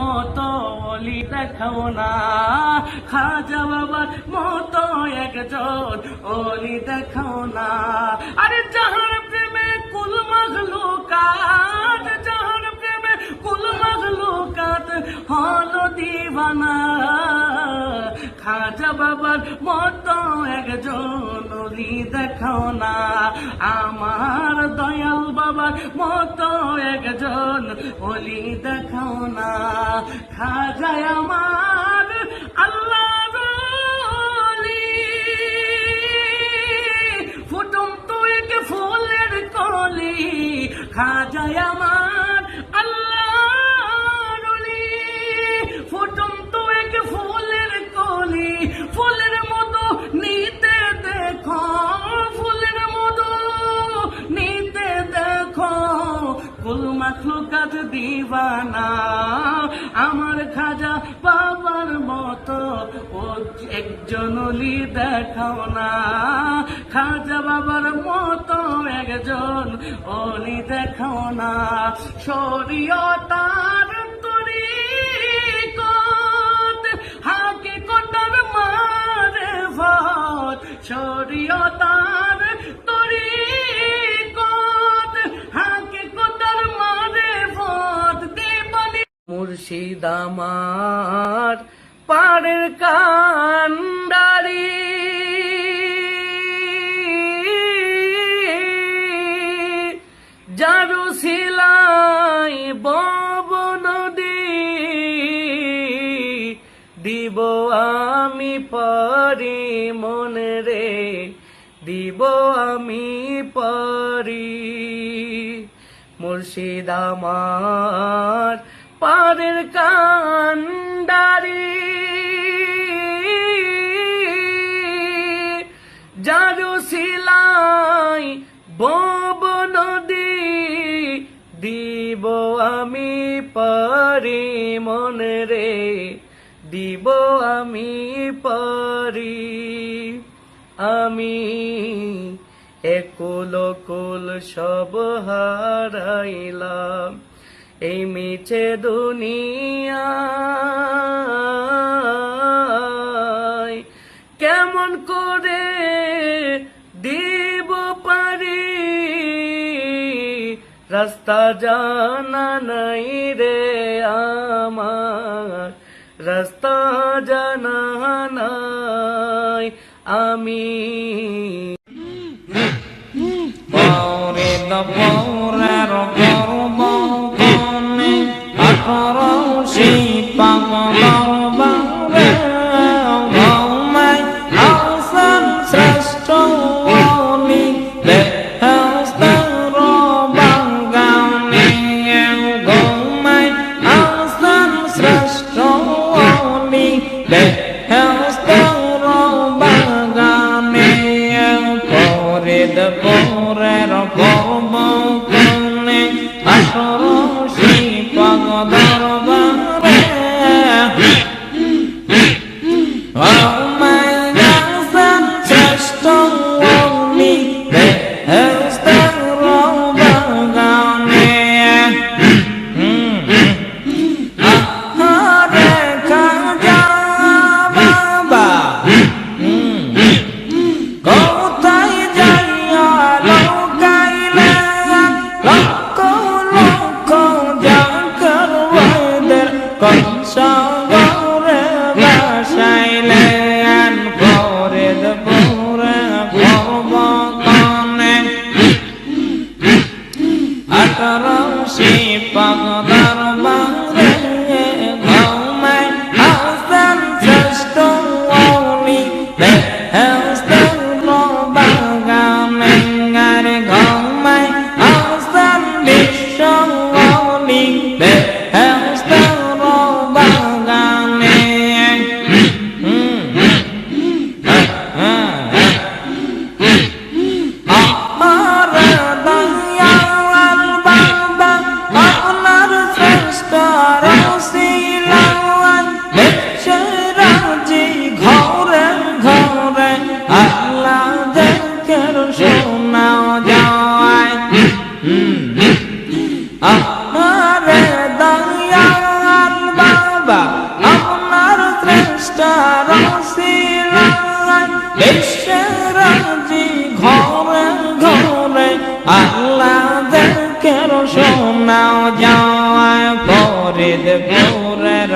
মতো অলি দেখাও না, খাজা বাবার মতো একজন অলি দেখাও না। আরে যাহার প্রেমে কুল মাখলুকাত, যাহার প্রেমে কুল মাখলুকাত হলো দিওয়ানা, খাজা বাবার মতো একজন অলি দেখাও না, আমার দয়াল বাবার মতো একজন অলি দেখাও না। খাজায় আমার আল্লাহর অলি, ফুটন্ত এক ফুলের কলি, খাজায় আমার আল্লাহর অলি, ফুটন্ত এক ফুলের কলি, ফুলের মতো নিতে দেখো, ফুলের মতো নিতে দেখো, কুল মাখলুকাত দিওয়ানা, আমার খাজা বাবার মতো ও একজন অলি দেখাও না, খাজা বাবার মতো একজন অলি দেখাও না। শরীয়তার তরিকত হাকিকতার মারিফত, শরীয়তার তরিকত হাকিকতার মারিফত দেবানি। মুর্শিদ আমার পাড়ের কান্ডারি, যারু সিলাই বব নদী, দিব আমি পারি মনে রে, দিব আমি পারি। মুর্শিদ আমার পাড়ের কান্ডারি, যারু সিলাই বব নদী, দিব আমি পারি মনে রে, দিব আমি পারি। আমি একুল কুল সব হারাইলাম এই মিছে দুনিয়ায়, কেমন করে দিব পারি, রাস্তা জানা নাই রে আমার, রাস্তা জানা নাই। আমি রাসূলুল্লাহ বিশ্বের রাজি ঘরে ঘরে আল্লাহ দেখের শোনাও যায় ফরিদপুরের